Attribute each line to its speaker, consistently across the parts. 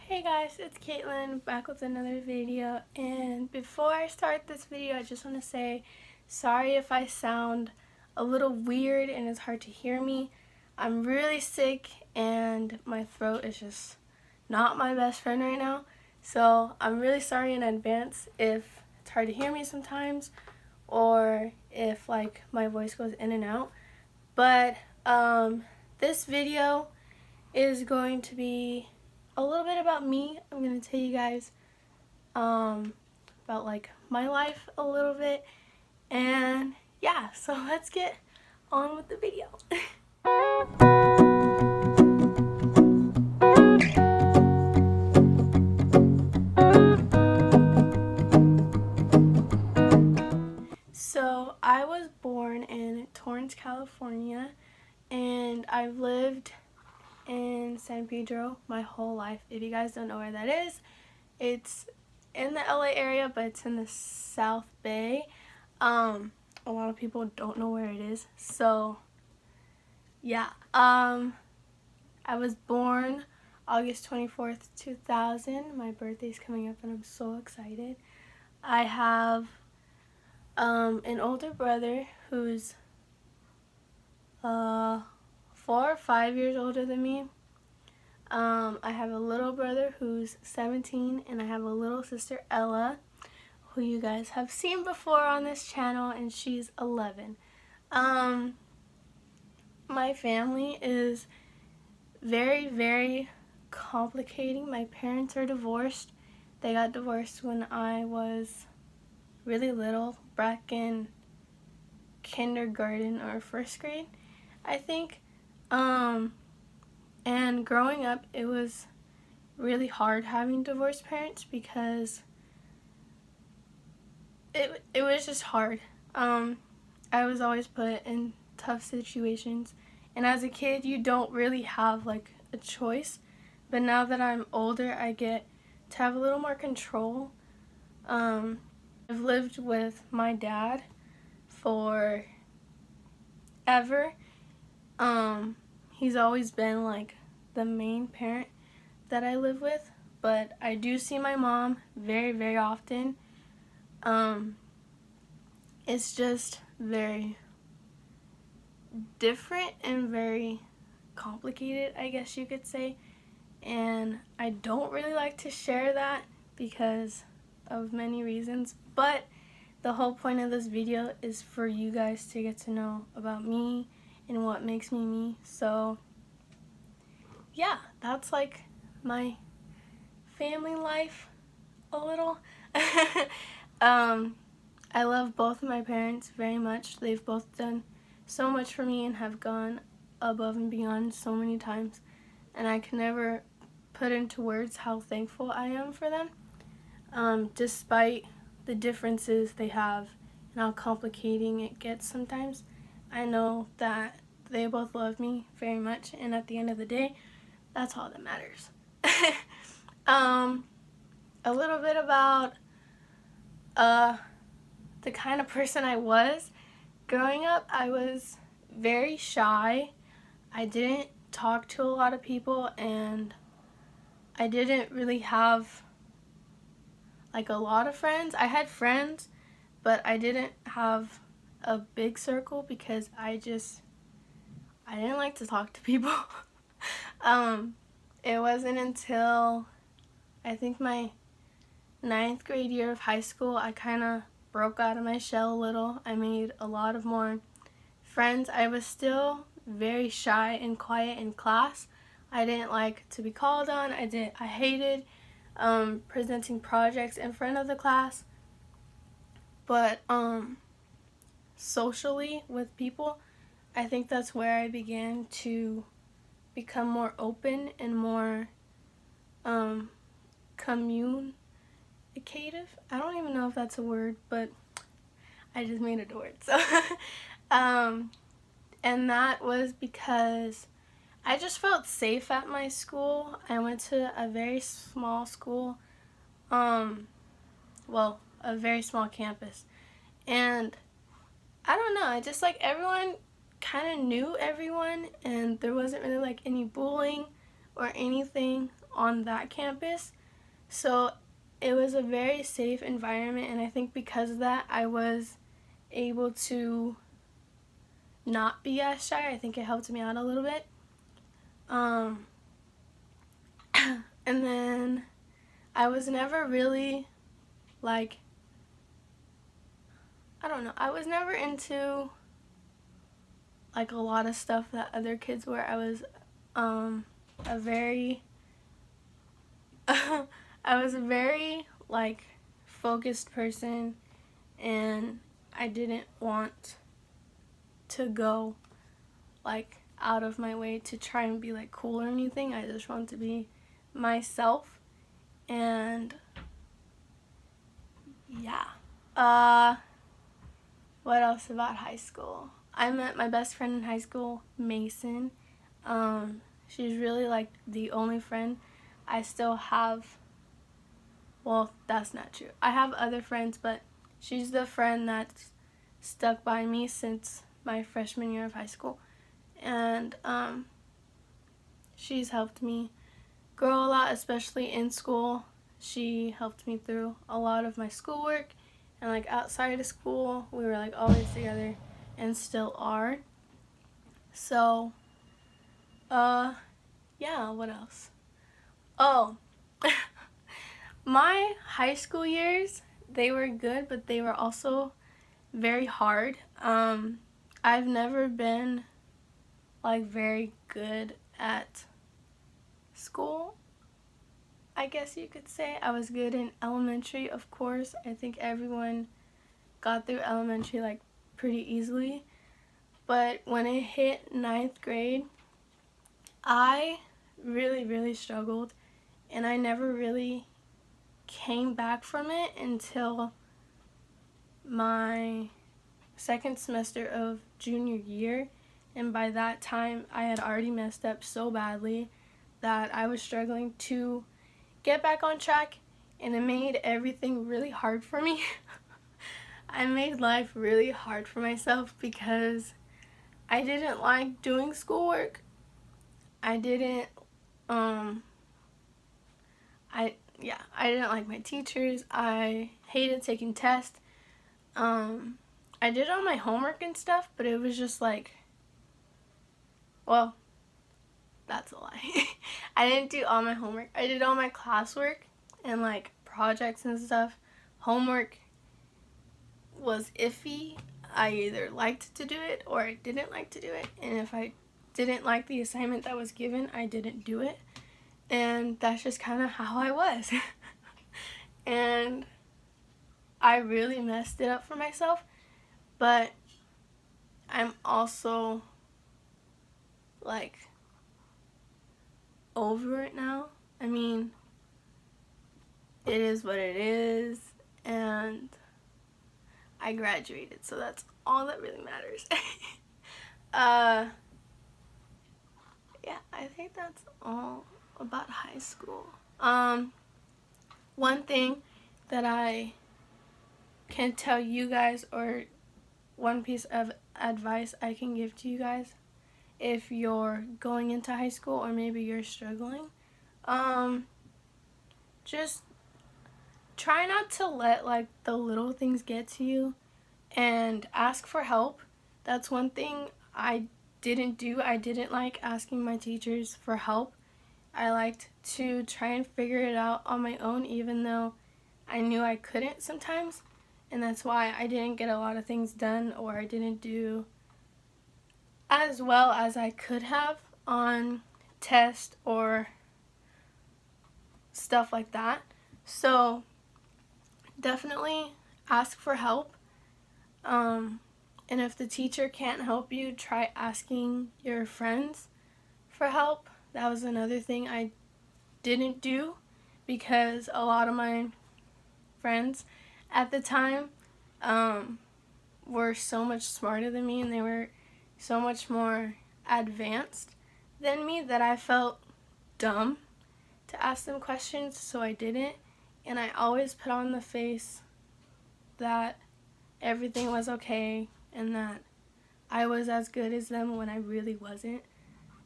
Speaker 1: Hey guys, it's Caitlyn back with another video, and before I start this video I just want to say sorry if I sound a little weird and it's hard to hear me. I'm really sick and my throat is just not my best friend right now, so I'm really sorry in advance if it's hard to hear me sometimes or if like my voice goes in and out. But this video is going to be a little bit about me. I'm going to tell you guys about like my life a little bit, and yeah, so let's get on with the video. So I was born in Torrance, California, and I've lived in San Pedro my whole life. If you guys don't know where that is, it's in the LA area, but it's in the South Bay. A lot of people don't know where it is, so yeah. I was born August 24th, 2000. My birthday's coming up and I'm so excited. I have an older brother who's 4 or 5 years older than me. I have a little brother who's 17, and I have a little sister, Ella, who you guys have seen before on this channel, and she's 11. My family is very, very complicating. My parents are divorced. They got divorced when I was really little, back in kindergarten or first grade, I think. And growing up, it was really hard having divorced parents because it was just hard. I was always put in tough situations, and as a kid, you don't really have like a choice. But now that I'm older, I get to have a little more control. I've lived with my dad for ever. He's always been like the main parent that I live with, but I do see my mom very, very often. It's just very different and very complicated, I guess you could say, and I don't really like to share that because of many reasons, but the whole point of this video is for you guys to get to know about me and what makes me me. So yeah, that's like my family life a little. I love both of my parents very much. They've both done so much for me and have gone above and beyond so many times, and I can never put into words how thankful I am for them, despite the differences they have and how complicating it gets sometimes. I know that they both love me very much, and at the end of the day, that's all that matters. A little bit about the kind of person I was. Growing up, I was very shy. I didn't talk to a lot of people, and I didn't really have like a lot of friends. I had friends, but I didn't have a big circle because I didn't like to talk to people. It wasn't until I think my 9th grade year of high school I kind of broke out of my shell a little. I made a lot of more friends. I was still very shy and quiet in class. I didn't like to be called on. I hated presenting projects in front of the class. But socially with people, I think that's where I began to become more open and more communicative. I don't even know if that's a word, but I just made it a word. So and that was because I just felt safe at my school. I went to a very small school, well, a very small campus, and I don't know, I just like everyone kind of knew everyone, and there wasn't really like any bullying or anything. on that campus. So it was a very safe environment, and I think because of that, I was able to not be as shy. I think it helped me out a little bit. And then I was never really, like, I don't know, I was never into, like, a lot of stuff that other kids were. I was a very I was a very, like, focused person, and I didn't want to go, like, out of my way to try and be, like, cool or anything. I just wanted to be myself. And yeah. What else about high school? I met my best friend in high school, Mason. She's really, like, the only friend I still have. Well, that's not true. I have other friends, but she's the friend that's stuck by me since my freshman year of high school. And she's helped me grow a lot, especially in school. She helped me through a lot of my schoolwork, and, like, outside of school, we were, like, always together and still are. So, yeah, what else? Oh, my high school years, they were good, but they were also very hard. I've never been, like, very good at school, I guess you could say. I was good in elementary, of course. I think everyone got through elementary, like, pretty easily. But when it hit 9th grade, I really, really struggled, and I never really came back from it until my second semester of junior year. And by that time, I had already messed up so badly that I was struggling to get back on track, and it made everything really hard for me. I made life really hard for myself because I didn't like doing schoolwork. I didn't like my teachers. I hated taking tests. I did all my homework and stuff, but it was just like, well, that's a lie. I didn't do all my homework. I did all my classwork and, like, projects and stuff. Homework was iffy. I either liked to do it or I didn't like to do it. And if I didn't like the assignment that was given, I didn't do it. And that's just kind of how I was. And I really messed it up for myself. But I'm also, like, over it now. I mean, it is what it is, and I graduated, so that's all that really matters. Yeah, I think that's all about high school. One thing that I can tell you guys, or one piece of advice I can give to you guys if you're going into high school or maybe you're struggling, just try not to let, like, the little things get to you, and ask for help. That's one thing I didn't do. I didn't like asking my teachers for help. I liked to try and figure it out on my own, even though I knew I couldn't sometimes. And that's why I didn't get a lot of things done, or I didn't do as well as I could have on tests or stuff like that. So definitely ask for help. And if the teacher can't help you, try asking your friends for help. That was another thing I didn't do, because a lot of my friends at the time were so much smarter than me, and they were so much more advanced than me that I felt dumb to ask them questions, so I didn't. And I always put on the face that everything was okay and that I was as good as them when I really wasn't.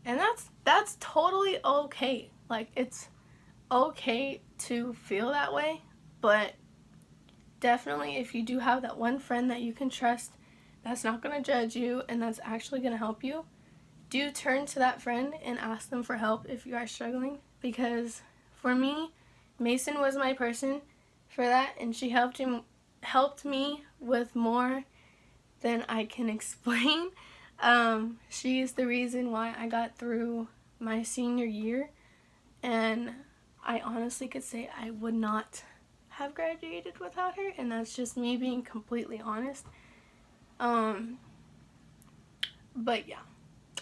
Speaker 1: And that's totally okay. Like, it's okay to feel that way, but definitely if you do have that one friend that you can trust that's not going to judge you and that's actually going to help you, do turn to that friend and ask them for help if you are struggling. Because for me, Mason was my person for that, and she helped me with more than I can explain. She is the reason why I got through my senior year, and I honestly could say I would not have graduated without her, and that's just me being completely honest. But yeah.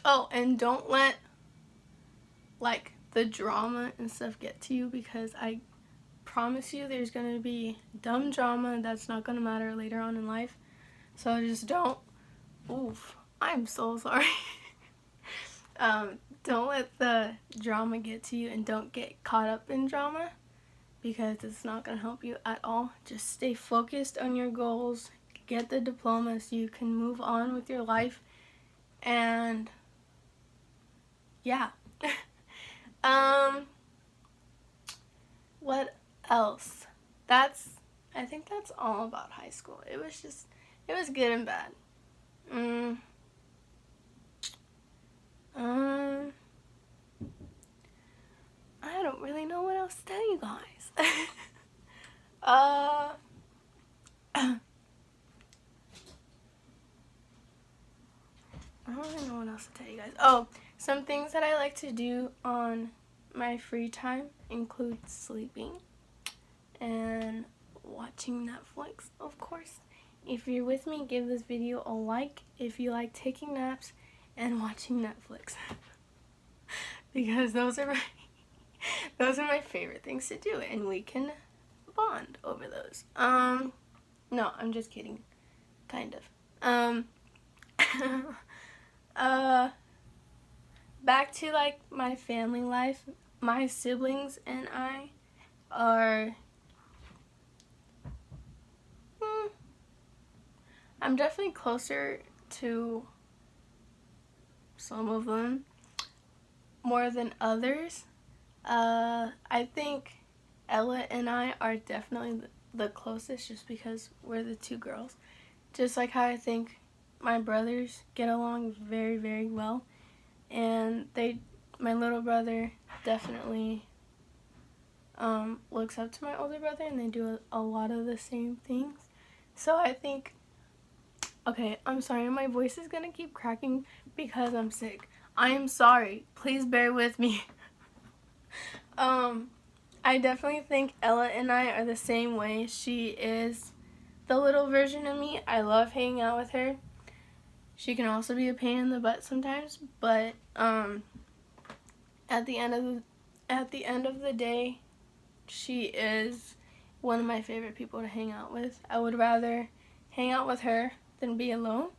Speaker 1: Oh, and don't let like the drama and stuff get to you, because I promise you there's gonna be dumb drama that's not gonna matter later on in life. So just don't. Oof, I'm so sorry. Don't let the drama get to you, and don't get caught up in drama, because it's not gonna help you at all. Just stay focused on your goals, get the diploma so you can move on with your life, and yeah. What else? I think that's all about high school. It was good and bad. I don't really know what else to tell you guys. I don't really know what else to tell you guys. Oh, some things that I like to do on my free time include sleeping and watching Netflix, of course. If you're with me, give this video a like if you like taking naps and watching Netflix. Because those are my favorite things to do, and we can bond over those. No, I'm just kidding. Kind of. Back to like my family life. My siblings and I are I'm definitely closer to some of them more than others. I think Ella and I are definitely the closest, just because we're the two girls. Just like how I think my brothers get along very, very well. And my little brother definitely looks up to my older brother, and they do a lot of the same things. So I think, okay, I'm sorry, my voice is gonna keep cracking because I'm sick. I am sorry. Please bear with me. I definitely think Ella and I are the same way. She is the little version of me. I love hanging out with her. She can also be a pain in the butt sometimes, but at the end of the day, she is one of my favorite people to hang out with. I would rather hang out with her than be alone.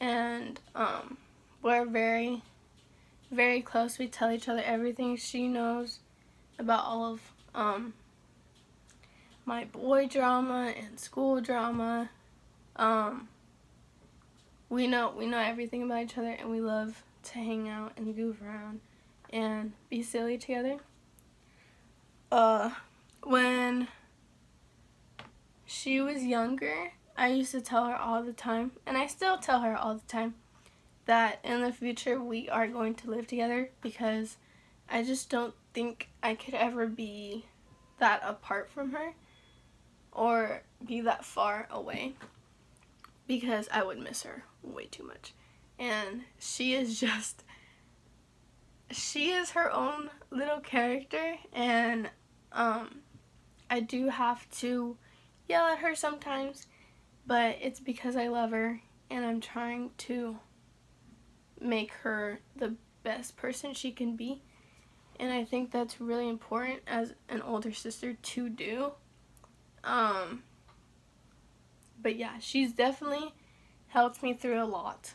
Speaker 1: And we're very, very close. We tell each other everything. She knows about all of my boy drama and school drama. We know everything about each other, and we love to hang out and goof around and be silly together. When she was younger, I used to tell her all the time, and I still tell her all the time, that in the future we are going to live together, because I just don't think I could ever be that apart from her or be that far away, because I would miss her way too much. And she is her own little character, and I do have to yell at her sometimes, but it's because I love her, and I'm trying to make her the best person she can be. And I think that's really important as an older sister to do. But yeah, she's definitely helped me through a lot,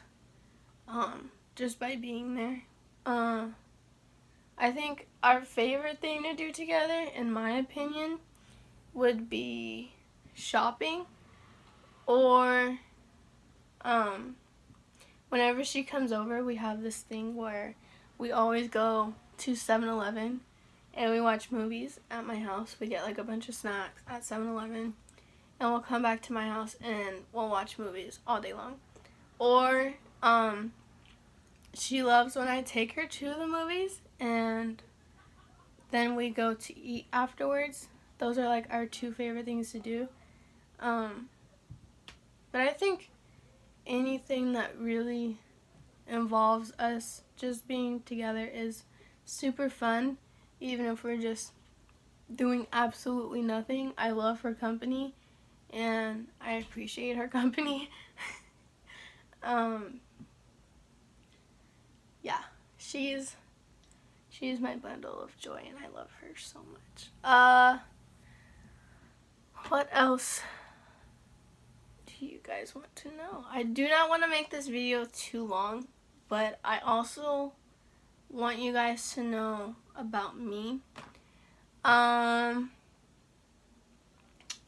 Speaker 1: just by being there. I think our favorite thing to do together, in my opinion, would be shopping, or whenever she comes over, we have this thing where we always go to 7-Eleven and we watch movies at my house. We get like a bunch of snacks at 7-Eleven, and we'll come back to my house and we'll watch movies all day long. Or she loves when I take her to the movies and then we go to eat afterwards. Those are like our two favorite things to do. But I think anything that really involves us just being together is super fun, even if we're just doing absolutely nothing. I love her company and I appreciate her company. Yeah, she's my bundle of joy and I love her so much. What else do you guys want to know? I do not want to make this video too long, but I also want you guys to know about me.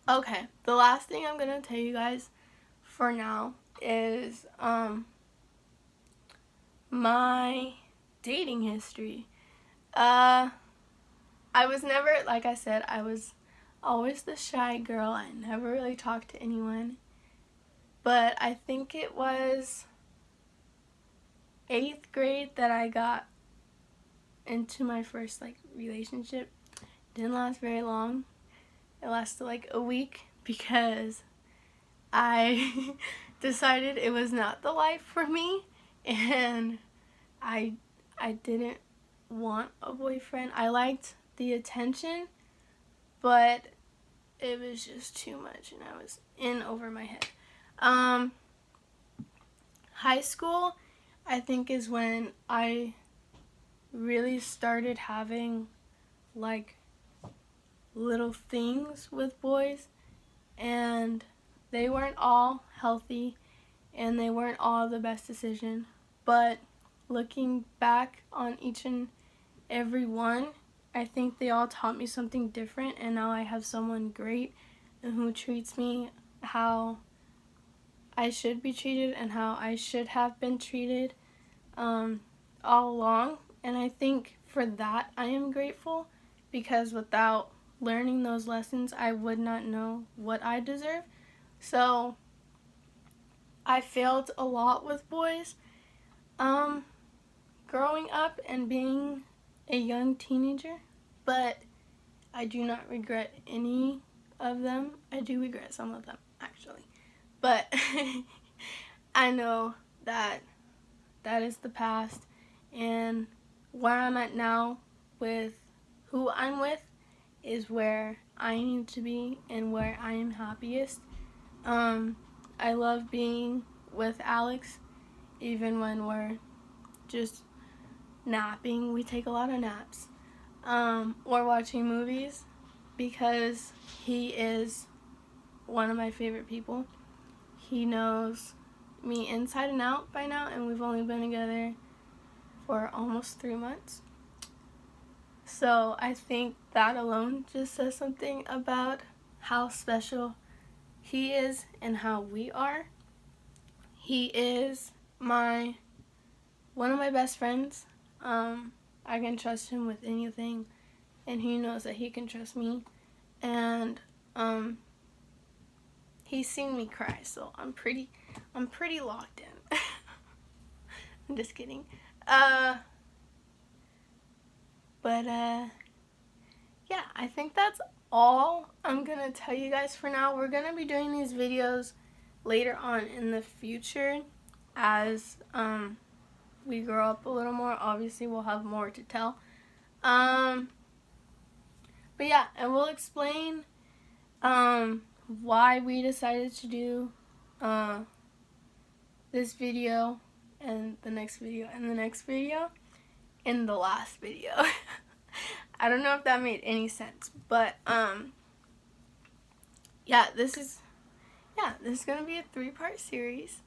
Speaker 1: Okay, the last thing I'm gonna tell you guys for now is my dating history. I was never, like I said, I was always the shy girl. I never really talked to anyone. But I think it was 8th grade that I got into my first relationship. Didn't last very long. It lasted like a week because I decided it was not the life for me, and I didn't want a boyfriend. I liked the attention, but it was just too much and I was in over my head. High school, I think, is when I really started having little things with boys, and they weren't all healthy and they weren't all the best decision, but looking back on each and every one, I think they all taught me something different, and now I have someone great and who treats me how I should be treated and how I should have been treated all along. And I think for that I am grateful, because without learning those lessons I would not know what I deserve. So I failed a lot with boys growing up and being a young teenager, but I do not regret any of them. I do regret some of them, actually, but I know that is the past, and where I'm at now with who I'm with is where I need to be and where I am happiest. I love being with Alix, even when we're just napping. We take a lot of naps, or watching movies, because he is one of my favorite people. He knows me inside and out by now, and we've only been together for almost 3 months. So I think that alone just says something about how special he is and how we are. He is one of my best friends. I can trust him with anything, and he knows that he can trust me. And he's seen me cry, so I'm pretty locked in. I'm just kidding. Yeah, I think that's all I'm gonna tell you guys for now. We're gonna be doing these videos later on in the future as we grow up a little more. Obviously we'll have more to tell, but yeah, and we'll explain why we decided to do this video and the next video and the next video and the last video. I don't know if that made any sense, but yeah, this is gonna be a 3-part series.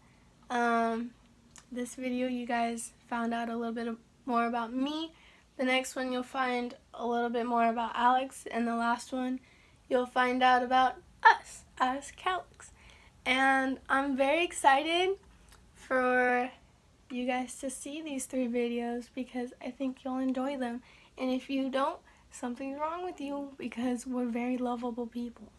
Speaker 1: This video you guys found out a little bit more about me. The next one you'll find a little bit more about Alix, and the last one you'll find out about us as CALIX. And I'm very excited for you guys to see these 3 videos because I think you'll enjoy them. And if you don't, something's wrong with you because we're very lovable people.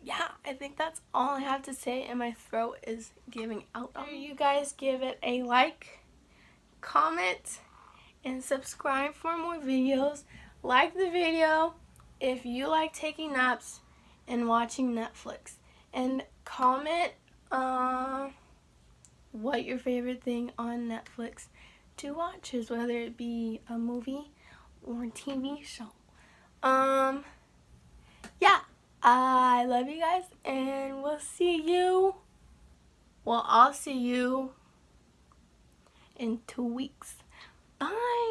Speaker 1: Yeah, I think that's all I have to say, and my throat is giving out. You guys give it a like, comment, and subscribe for more videos. Like the video if you like taking naps and watching Netflix, and comment what your favorite thing on Netflix to watch is, whether it be a movie or a TV show. Yeah, I love you guys, and I'll see you in 2 weeks. Bye.